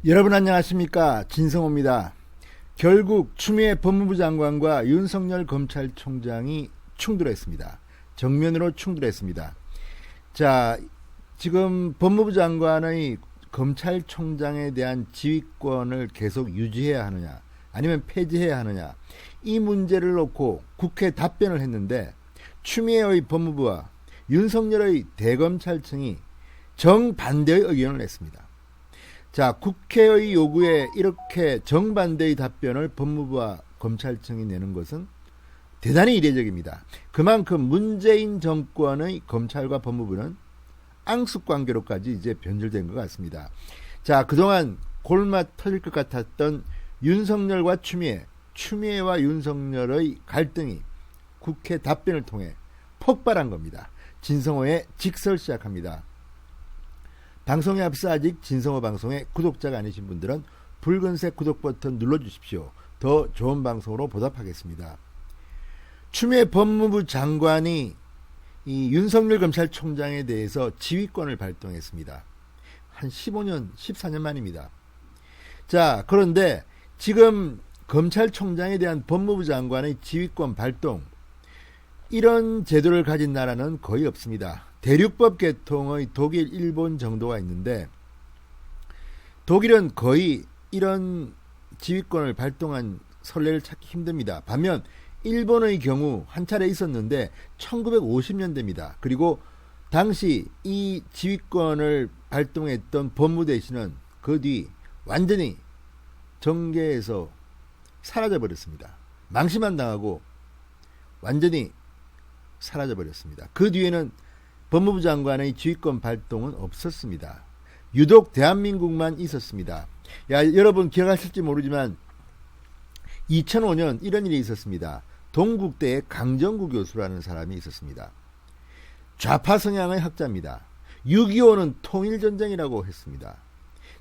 여러분 안녕하십니까, 진성호입니다. 결국 추미애 법무부 장관과 윤석열 검찰총장이 충돌했습니다. 정면으로 충돌했습니다. 자, 지금 법무부 장관의 검찰총장에 대한 지휘권을 계속 유지해야 하느냐 아니면 폐지해야 하느냐, 이 문제를 놓고 국회 답변을 했는데, 추미애의 법무부와 윤석열의 대검찰청이 정반대의 의견을 냈습니다. 자, 국회의 요구에 이렇게 정반대의 답변을 법무부와 검찰청이 내는 것은 대단히 이례적입니다. 그만큼 문재인 정권의 검찰과 법무부는 앙숙관계로까지 이제 변질된 것 같습니다. 자, 그동안 골맛 터질 것 같았던 윤석열과 추미애와 윤석열의 갈등이 국회 답변을 통해 폭발한 겁니다. 진성호의 직설 시작합니다. 방송에 앞서 아직 진성호 방송의 구독자가 아니신 분들은 붉은색 구독 버튼 눌러주십시오. 더 좋은 방송으로 보답하겠습니다. 추미애 법무부 장관이 이 윤석열 검찰총장에 대해서 지휘권을 발동했습니다. 한 15년, 14년 만입니다. 자, 그런데 지금 검찰총장에 대한 법무부 장관의 지휘권 발동, 이런 제도를 가진 나라는 거의 없습니다. 대륙법 계통의 독일, 일본 정도가 있는데, 독일은 거의 이런 지휘권을 발동한 선례를 찾기 힘듭니다. 반면 일본의 경우 한 차례 있었는데 1950년대입니다. 그리고 당시 이 지휘권을 발동했던 법무대신은 그 뒤 완전히 정계에서 사라져버렸습니다. 망신만 당하고 완전히 사라져버렸습니다. 그 뒤에는 법무부 장관의 지휘권 발동은 없었습니다. 유독 대한민국만 있었습니다. 여러분 기억하실지 모르지만 2005년 이런 일이 있었습니다. 동국대의 강정구 교수라는 사람이 있었습니다. 좌파 성향의 학자입니다. 6.25는 통일전쟁이라고 했습니다.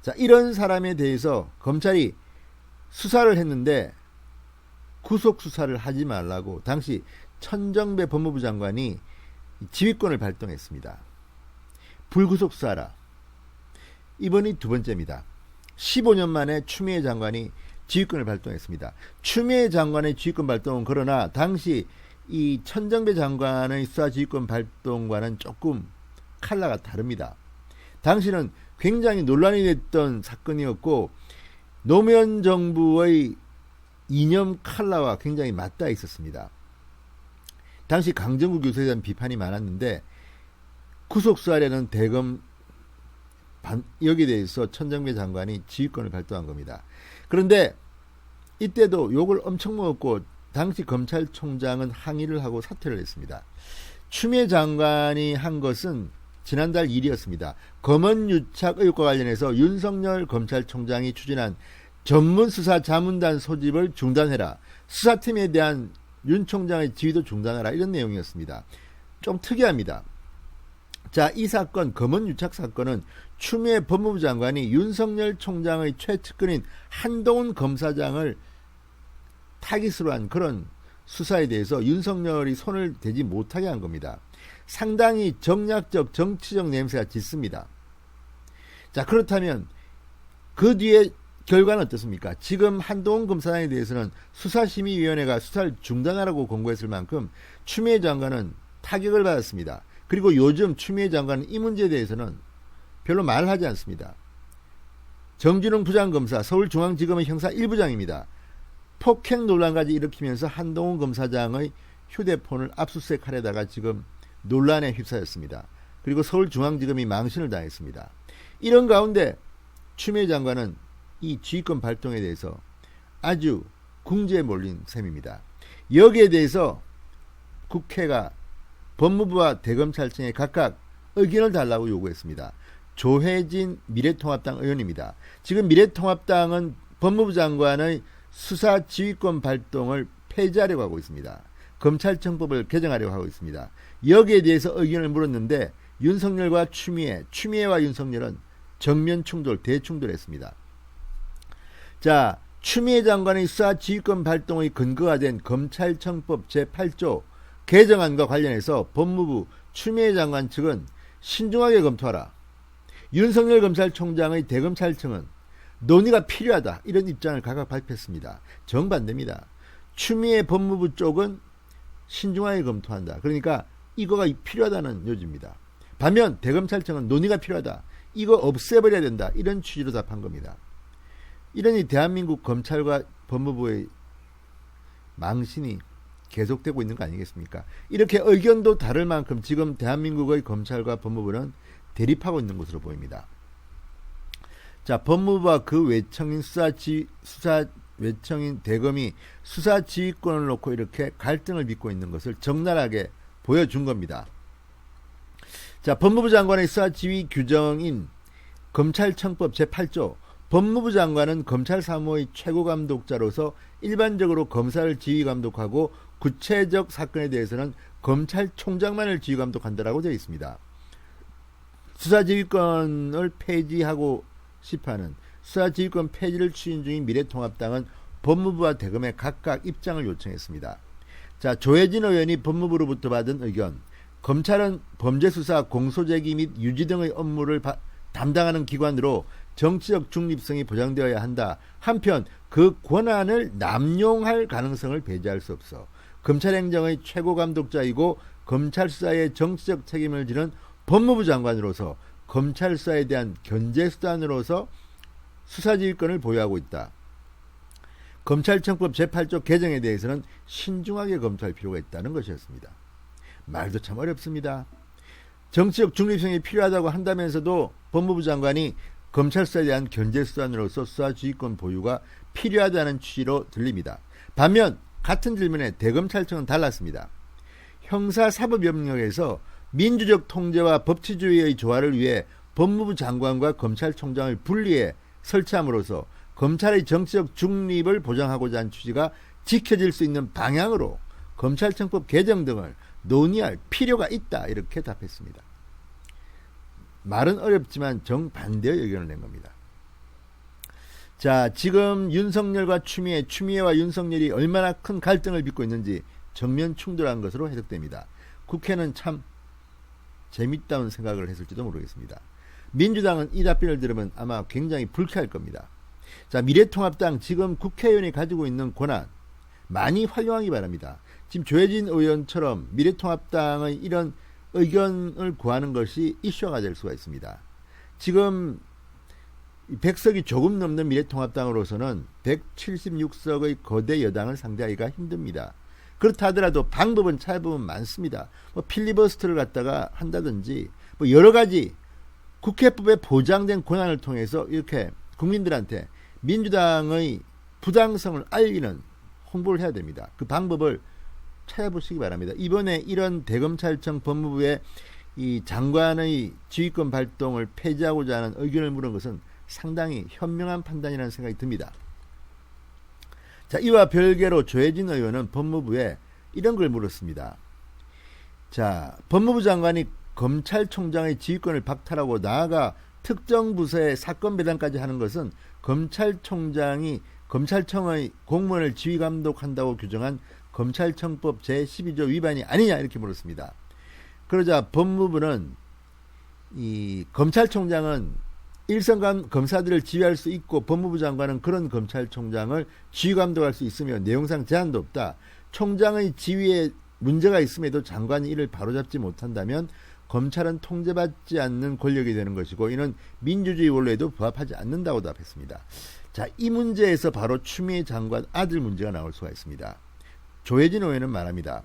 자, 이런 사람에 대해서 검찰이 수사를 했는데 구속수사를 하지 말라고 당시 천정배 법무부 장관이 지휘권을 발동했습니다. 불구속 수사라. 이번이 두 번째입니다. 15년 만에 추미애 장관이 지휘권을 발동했습니다. 추미애 장관의 지휘권 발동은 그러나 당시 이 천정배 장관의 수사 지휘권 발동과는 조금 칼라가 다릅니다. 당시는 굉장히 논란이 됐던 사건이었고, 노무현 정부의 이념 칼라와 굉장히 맞닿아 있었습니다. 당시 강정구 교수에 대한 비판이 많았는데, 구속수사라는 대검 여기에 대해서 천정배 장관이 지휘권을 발동한 겁니다. 그런데 이때도 욕을 엄청 먹었고, 당시 검찰총장은 항의를 하고 사퇴를 했습니다. 추미애 장관이 한 것은 지난달 일이었습니다. 검언유착 의혹과 관련해서 윤석열 검찰총장이 추진한 전문수사자문단 소집을 중단해라, 수사팀에 대한 윤 총장의 지휘도 중단하라, 이런 내용이었습니다. 좀 특이합니다. 자, 이 사건, 검언유착 사건은 추미애 법무부 장관이 윤석열 총장의 최측근인 한동훈 검사장을 타깃으로 한 그런 수사에 대해서 윤석열이 손을 대지 못하게 한 겁니다. 상당히 정략적 정치적 냄새가 짙습니다. 자, 그렇다면 그 뒤에 결과는 어떻습니까? 지금 한동훈 검사장에 대해서는 수사심의위원회가 수사를 중단하라고 권고했을 만큼 추미애 장관은 타격을 받았습니다. 그리고 요즘 추미애 장관은 이 문제에 대해서는 별로 말을 하지 않습니다. 정진웅 부장검사, 서울중앙지검의 형사 1부장입니다. 폭행 논란까지 일으키면서 한동훈 검사장의 휴대폰을 압수수색하려다가 지금 논란에 휩싸였습니다. 그리고 서울중앙지검이 망신을 당했습니다. 이런 가운데 추미애 장관은 이 지휘권 발동에 대해서 아주 궁지에 몰린 셈입니다. 여기에 대해서 국회가 법무부와 대검찰청에 각각 의견을 달라고 요구했습니다. 조혜진 미래통합당 의원입니다. 지금 미래통합당은 법무부 장관의 수사 지휘권 발동을 폐지하려고 하고 있습니다. 검찰청법을 개정하려고 하고 있습니다. 여기에 대해서 의견을 물었는데 윤석열과 추미애와 윤석열은 정면 충돌, 대충돌했습니다. 자, 추미애 장관의 수사 지휘권 발동의 근거가 된 검찰청법 제8조 개정안과 관련해서 법무부 추미애 장관 측은 신중하게 검토하라. 윤석열 검찰총장의 대검찰청은 논의가 필요하다 이런 입장을 각각 발표했습니다. 정반대입니다. 추미애 법무부 쪽은 신중하게 검토한다. 그러니까 이거가 필요하다는 요지입니다. 반면 대검찰청은 논의가 필요하다. 이거 없애버려야 된다. 이런 취지로 답한 겁니다. 이러니 대한민국 검찰과 법무부의 망신이 계속되고 있는 거 아니겠습니까? 이렇게 의견도 다를 만큼 지금 대한민국의 검찰과 법무부는 대립하고 있는 것으로 보입니다. 자, 법무부와 그 외청인 외청인 대검이 수사지휘권을 놓고 이렇게 갈등을 빚고 있는 것을 적나라하게 보여준 겁니다. 자, 법무부 장관의 수사지휘 규정인 검찰청법 제8조 법무부 장관은 검찰 사무의 최고감독자로서 일반적으로 검사를 지휘감독하고 구체적 사건에 대해서는 검찰총장만을 지휘감독한다라고 되어 있습니다. 수사지휘권을 폐지하고 싶어하는 수사지휘권 폐지를 추진 중인 미래통합당은 법무부와 대검에 각각 입장을 요청했습니다. 자, 조혜진 의원이 법무부로부터 받은 의견. 검찰은 범죄수사, 공소제기 및 유지 등의 업무를 담당하는 기관으로 정치적 중립성이 보장되어야 한다. 한편 그 권한을 남용할 가능성을 배제할 수 없어. 검찰행정의 최고감독자이고 검찰 수사의 정치적 책임을 지는 법무부 장관으로서 검찰 수사에 대한 견제수단으로서 수사지휘권을 보유하고 있다. 검찰청법 제8조 개정에 대해서는 신중하게 검토할 필요가 있다는 것이었습니다. 말도 참 어렵습니다. 정치적 중립성이 필요하다고 한다면서도 법무부 장관이 검찰 수사에 대한 견제수단으로서 수사지휘권 보유가 필요하다는 취지로 들립니다. 반면 같은 질문에 대검찰청은 달랐습니다. 형사사법영역에서 민주적 통제와 법치주의의 조화를 위해 법무부 장관과 검찰총장을 분리해 설치함으로써 검찰의 정치적 중립을 보장하고자 한 취지가 지켜질 수 있는 방향으로 검찰청법 개정 등을 논의할 필요가 있다 이렇게 답했습니다. 말은 어렵지만 정반대의 의견을 낸 겁니다. 자, 지금 윤석열과 추미애와 윤석열이 얼마나 큰 갈등을 빚고 있는지 정면 충돌한 것으로 해석됩니다. 국회는 참 재밌다는 생각을 했을지도 모르겠습니다. 민주당은 이 답변을 들으면 아마 굉장히 불쾌할 겁니다. 자, 미래통합당 지금 국회의원이 가지고 있는 권한 많이 활용하기 바랍니다. 지금 조혜진 의원처럼 미래통합당의 이런 의견을 구하는 것이 이슈화가 될 수가 있습니다. 지금 100석이 조금 넘는 미래통합당으로서는 176석의 거대 여당을 상대하기가 힘듭니다. 그렇다 하더라도 방법은 찾아보면 많습니다. 필리버스터를 갖다가 한다든지 여러 가지 국회법에 보장된 권한을 통해서 이렇게 국민들한테 민주당의 부당성을 알리는 홍보를 해야 됩니다. 그 방법을 찾아보시기 바랍니다. 이번에 이런 대검찰청 법무부의 이 장관의 지휘권 발동을 폐지하고자 하는 의견을 물은 것은 상당히 현명한 판단이라는 생각이 듭니다. 자, 이와 별개로 조혜진 의원은 법무부에 이런 걸 물었습니다. 자, 법무부 장관이 검찰총장의 지휘권을 박탈하고 나아가 특정 부서에 사건 배당까지 하는 것은 검찰총장이 검찰청의 공무원을 지휘감독한다고 규정한 검찰청법 제12조 위반이 아니냐 이렇게 물었습니다. 그러자 법무부는 이 검찰총장은 일선간 검사들을 지휘할 수 있고 법무부 장관은 그런 검찰총장을 지휘감독할 수 있으며 내용상 제한도 없다. 총장의 지휘에 문제가 있음에도 장관이 이를 바로잡지 못한다면 검찰은 통제받지 않는 권력이 되는 것이고 이는 민주주의 원리에도 부합하지 않는다고 답했습니다. 자, 이 문제에서 바로 추미애 장관 아들 문제가 나올 수가 있습니다. 조혜진 의원은 말합니다.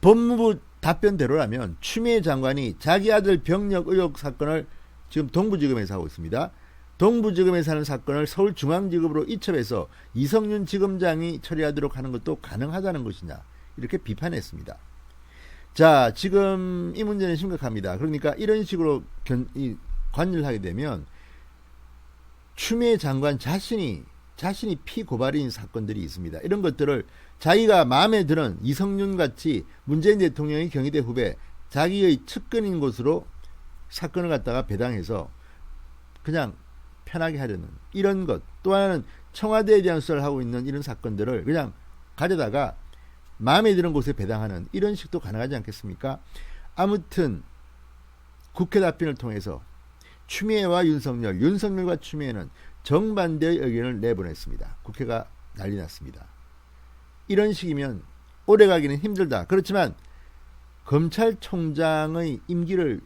법무부 답변대로라면 추미애 장관이 자기 아들 병력 의혹 사건을 지금 동부지검에서 하고 있습니다. 동부지검에서 하는 사건을 서울중앙지검으로 이첩해서 이성윤 지검장이 처리하도록 하는 것도 가능하다는 것이냐 이렇게 비판했습니다. 자, 지금 이 문제는 심각합니다. 그러니까 이런 식으로 관여를 하게 되면 추미애 장관 자신이 피고발인 사건들이 있습니다. 이런 것들을 자기가 마음에 드는 이성윤 같이 문재인 대통령의 경희대 후배 자기의 측근인 곳으로 사건을 갖다가 배당해서 그냥 편하게 하려는 이런 것. 또 하나는 청와대에 대한 수사를 하고 있는 이런 사건들을 그냥 가져다가 마음에 드는 곳에 배당하는 이런 식도 가능하지 않겠습니까? 아무튼 국회 답변을 통해서 추미애와 윤석열, 윤석열과 추미애는 정반대의 의견을 내보냈습니다. 국회가 난리 났습니다. 이런 식이면 오래가기는 힘들다. 그렇지만 검찰총장의 임기를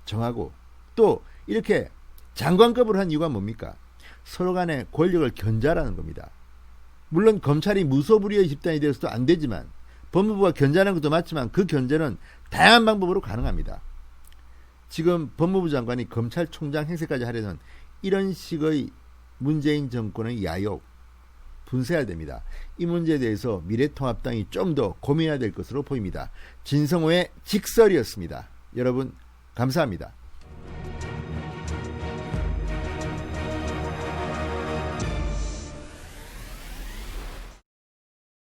정하고 또 이렇게 장관급으로 한 이유가 뭡니까? 서로 간의 권력을 견제하라는 겁니다. 물론 검찰이 무소불위의 집단이 되어서도 안 되지만 법무부가 견제하는 것도 맞지만 그 견제는 다양한 방법으로 가능합니다. 지금 법무부 장관이 검찰총장 행세까지 하려는 이런 식의 문재인 정권의 야욕 분쇄해야 됩니다. 이 문제에 대해서 미래통합당이 좀 더 고민해야 될 것으로 보입니다. 진성호의 직설이었습니다. 여러분 감사합니다.